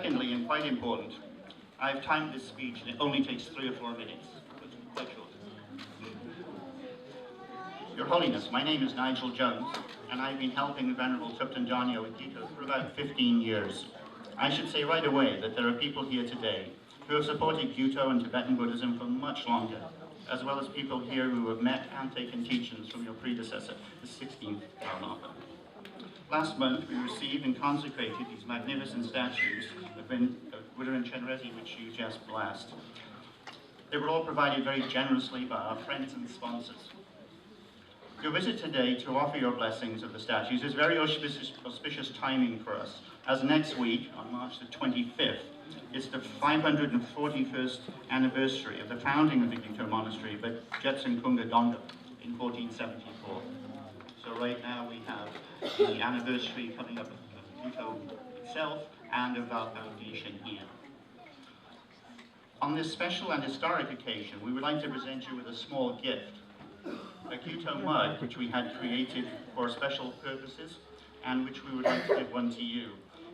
Secondly, and quite important, I've timed this speech and it only takes 3 or 4 minutes. It's quite short. Your Holiness, my name is Nigel Jones, and I've been helping the Venerable Thupten Danyo with Gyuto for about 15 years. I should say right away that there are people here today who have supported Gyuto and Tibetan Buddhism for much longer, as well as people here who have met and taken teachings from your predecessor, the 16th Karmapa. Last month, we received and consecrated these magnificent statues of Buddha and Chenrezig, which you just blessed. They were all provided very generously by our friends and sponsors. Your visit today to offer your blessings of the statues is very auspicious timing for us, as next week, on March the 25th, is the 541st anniversary of the founding of the Gyuto Monastery by Jetsun Kunga Dondo in 1474. So right now we have the anniversary coming up of Gyuto itself and of our foundation here. On this special and historic occasion, we would like to present you with a small gift, a Gyuto mug which we had created for special purposes and which we would like to give one to you.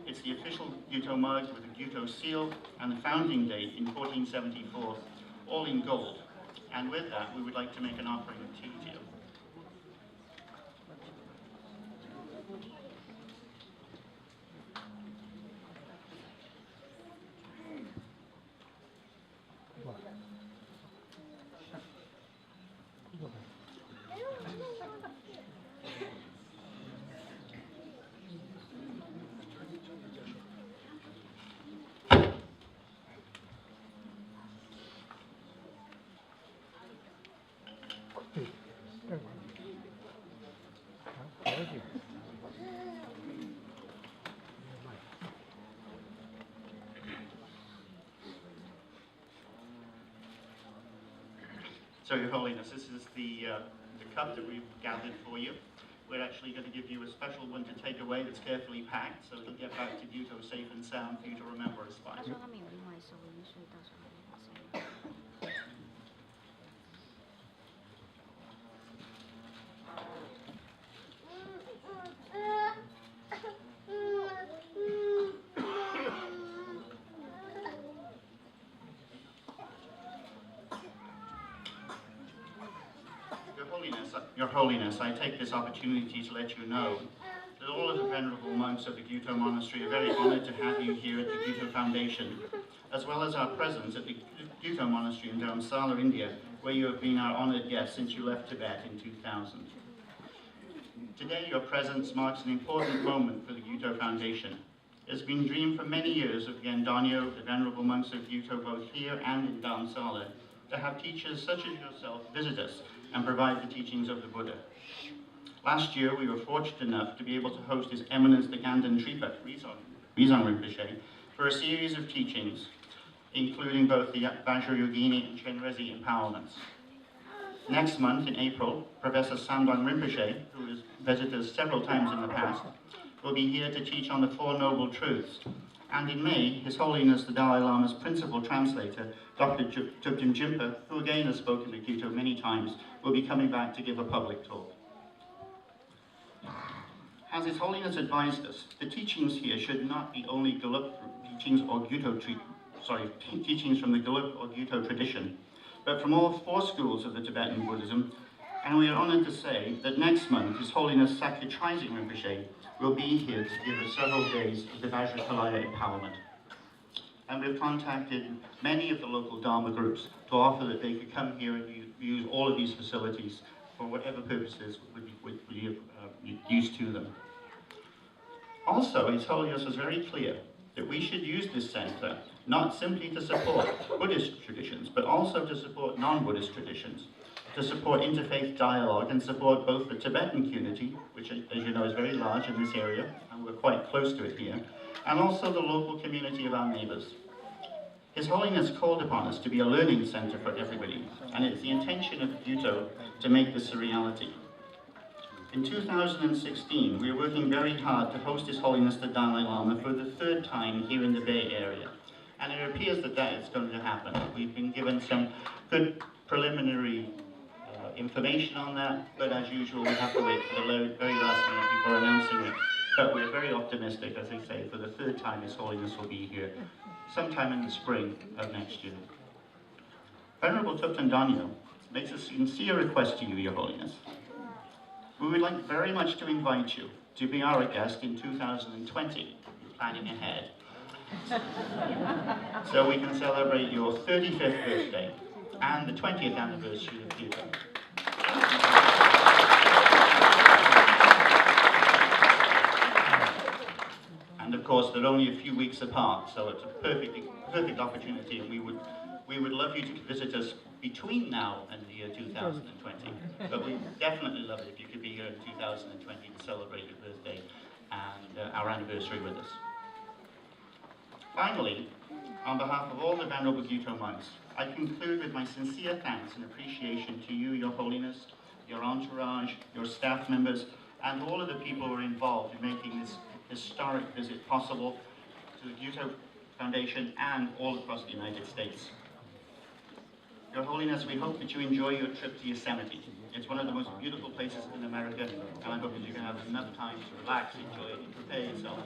It's the official Gyuto mug with the Gyuto seal and the founding date in 1474, all in gold. And with that, we would like to make an offering of tea to you. So, Your Holiness, this is the cup that we've gathered for you. We're actually going to give you a special one to take away that's carefully packed, so it'll get back to Gyuto safe and sound for you to remember us by. Your Holiness, I take this opportunity to let you know that all of the venerable monks of the Gyuto Monastery are very honored to have you here at the Gyuto Foundation, as well as our presence at the Gyuto Monastery in Dharamsala, India, where you have been our honored guest since you left Tibet in 2000. Today, your presence marks an important moment for the Gyuto Foundation. It has been dreamed for many years of Danyo, the venerable monks of Gyuto, both here and in Dharamsala, to have teachers such as yourself visit us and provide the teachings of the Buddha. Last year, we were fortunate enough to be able to host His Eminence the Ganden Tripa, Rizon Rinpoche, for a series of teachings, including both the Vajrayogini and Chenrezig empowerments. Next month, in April, Professor Sandon Rinpoche, who has visited us several times in the past, will be here to teach on the Four Noble Truths. And in May, His Holiness the Dalai Lama's principal translator, Dr. Thupten Jinpa, who again has spoken to Gyuto many times, will be coming back to give a public talk. As His Holiness advised us, the teachings here should not be only Gelug teachings or teachings from the Gelug or Gyuto tradition, but from all 4 schools of the Tibetan Buddhism. And we are honored to say that next month, His Holiness Sakya Trizing Rinpoche will be here to give us several days of the Vajrakalaya empowerment. And we've contacted many of the local Dharma groups to offer that they could come here and use all of these facilities for whatever purposes would be used to them. Also, His Holiness was very clear that we should use this center not simply to support Buddhist traditions, but also to support non-Buddhist traditions, to support interfaith dialogue and support both the Tibetan community, which as you know is very large in this area, and we're quite close to it here, and also the local community of our neighbors. His Holiness called upon us to be a learning center for everybody, and it's the intention of Gyuto to make this a reality. In 2016, we are working very hard to host His Holiness the Dalai Lama for the 3rd time here in the Bay Area, and it appears that that is going to happen. We've been given some good preliminary information on that, but as usual, we have to wait for the very last minute before announcing it. But we're very optimistic, as I say, for the third time His Holiness will be here, sometime in the spring of next year. Venerable Thupten Danyo makes a sincere request to you, Your Holiness. We would like very much to invite you to be our guest in 2020, planning ahead, so we can celebrate your 35th birthday and the 20th anniversary of Gyuto. And of course, they're only a few weeks apart, so it's a perfect opportunity, and we would love you to visit us between now and the year 2020. But we'd definitely love it if you could be here in 2020 to celebrate your birthday and our anniversary with us. Finally, on behalf of all the Venerable Gyuto monks, I conclude with my sincere thanks and appreciation to you, Your Holiness, your entourage, your staff members, and all of the people who are involved in making this historic visit possible to the Gyuto Foundation and all across the United States. Your Holiness, we hope that you enjoy your trip to Yosemite. It's one of the most beautiful places in America, and I hope that you can have enough time to relax, enjoy it, and prepare yourself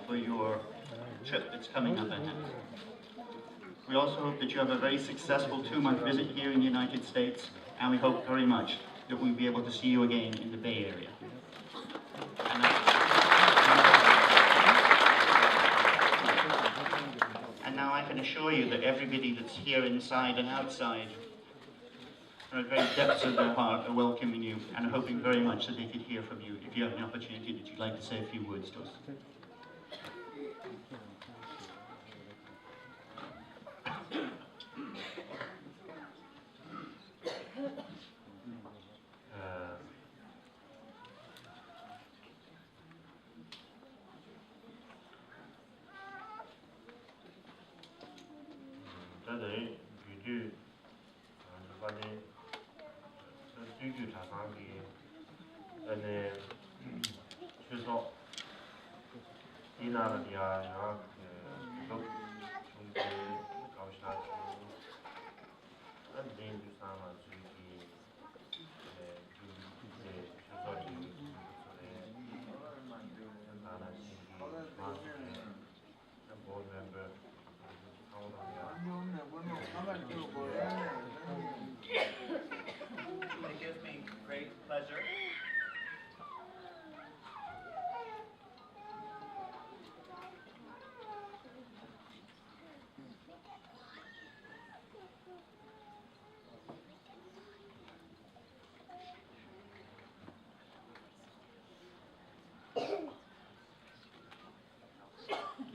for your trip that's coming up ahead. We also hope that you have a very successful 2-month visit here in the United States, and we hope very much that we'll be able to see you again in the Bay Area. And now I can assure you that everybody that's here inside and outside, from the very depths of their heart, are welcoming you and are hoping very much that they could hear from you if you have an opportunity that you'd like to say a few words to us.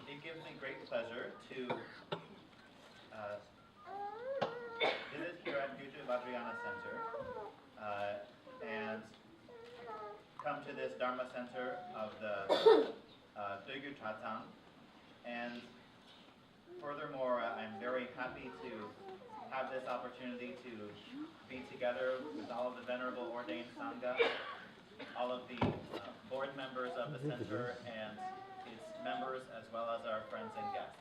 It gives me great pleasure to visit here at Gyuto Center and come to this Dharma Center of the Dögyü Chatang. And furthermore, I'm very happy to have this opportunity to be together with all of the Venerable Ordained Sangha, all of the board members of the center and its members, as well as our friends and guests.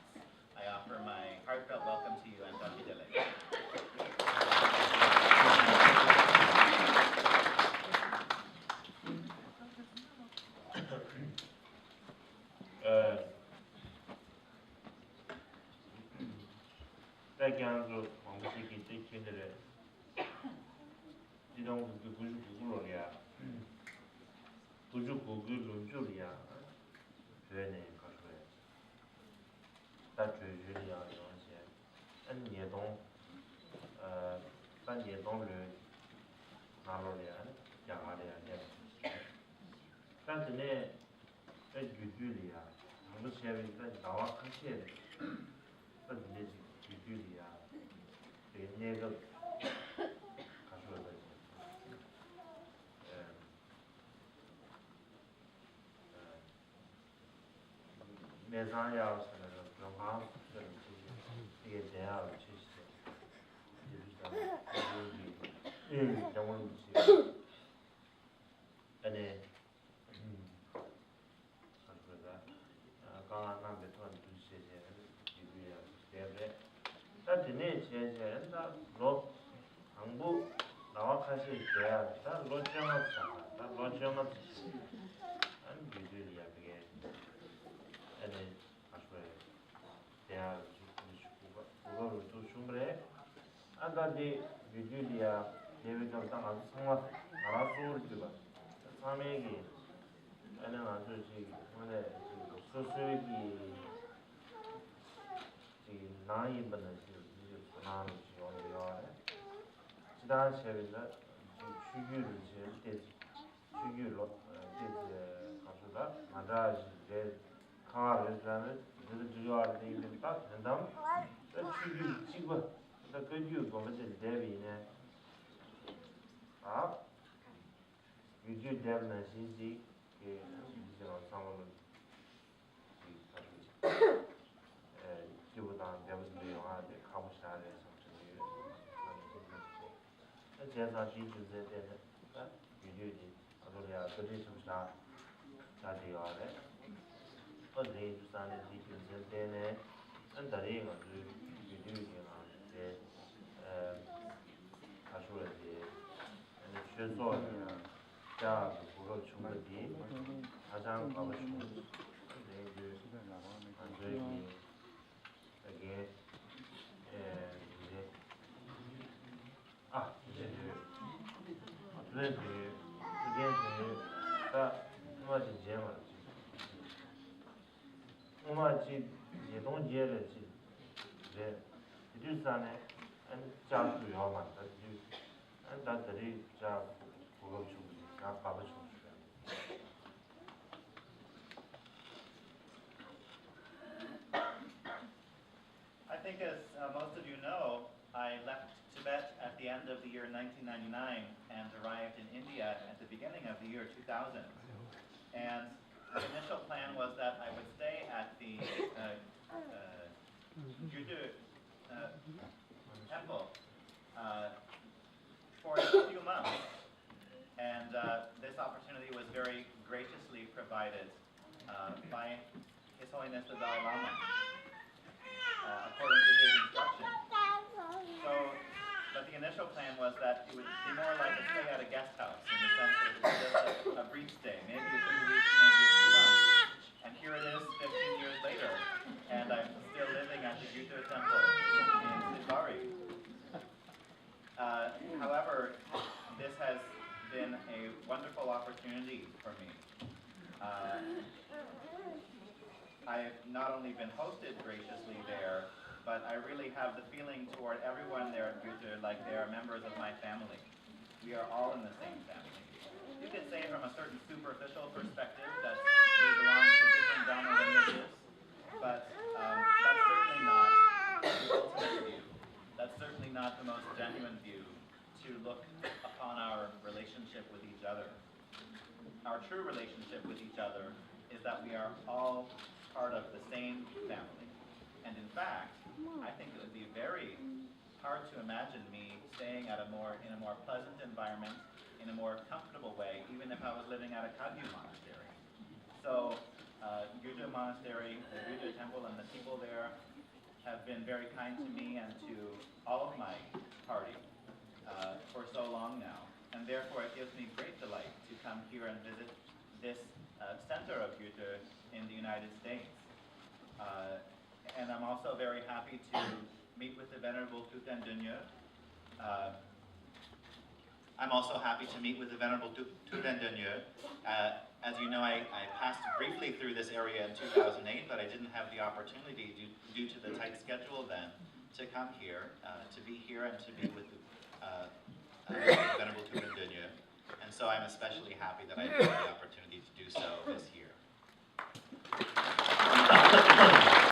I offer my heartfelt welcome to you and Dhamidele. 그거를 또 충분해. 안다지 유주디야 대외적 땅 상황 알아서 주가. 사매기 아니면 아주 지 근데 소수기 지 나이 받는 지 나는 지원이야. 지난 시에는 추규를 제때 추규로 이제 가수가 맞아 이제 가르자는 이제 주요할 때 이제 딱 된다음 추규 찍어 그 그 거기서 대비네 아 유주 대비는 시지 그 이제 상황을 에 기보다 대비는 영화에 가고 싶다는 제가 지주제 되는 유주지 아도리아 그리 좀다 자디가래 어디 주산에 지주제 되네 안다리가 유주지가 이제 가수라지 아니 최소한이야 자 그걸 충분히 가장 가고 싶은 근데 이제 완전히 이게 이제 이제 다 음악이 제만 음악이 예동제를 이제 이들산에 안 자주 요만다 안 다들이 자 그거 좀 가봐 좀 I think as most of you know, I left Tibet at the end of the year 1999 and arrived in India at the beginning of the year 2000. And the initial plan was that I would stay at the Gyuto temple for a few months. And this opportunity was very graciously provided by His Holiness the Dalai Lama, according to his instruction. So, but the initial plan was that it would be more like a stay at a guest house, in the sense that it was just a brief stay, maybe a few weeks, maybe a few months. And here it is 15 years later, and I'm still living at the Gyuto temple in Sidbari. However, this has been a wonderful opportunity for me. I've not only been hosted graciously there, but I really have the feeling toward everyone there at Gyuto like they are members of my family. We are all in the same family. You could say from a certain superficial perspective that we belong to different Dharma lineages, but that's certainly not the ultimate view. That's certainly not the most genuine view to look upon our relationship with each other. Our true relationship with each other is that we are all part of the same family. And in fact, I think it would be very hard to imagine me staying in a more pleasant environment, in a more comfortable way, even if I was living at a Kagyu monastery. So, Gyuto Monastery, the Gyuto Temple, and the people there have been very kind to me and to all of my party for so long now. And therefore, it gives me great delight to come here and visit this center of Gyuto in the United States. And I'm also very happy to meet with the Venerable Tutan Dunye. I'm also happy to meet with the Venerable Tutan Dunye. As you know, I passed briefly through this area in 2008, but I didn't have the opportunity due to the tight schedule then to come here, to be here and to meet with the Venerable Tutan Dunye. And so I'm especially happy that I had the opportunity to do so this year.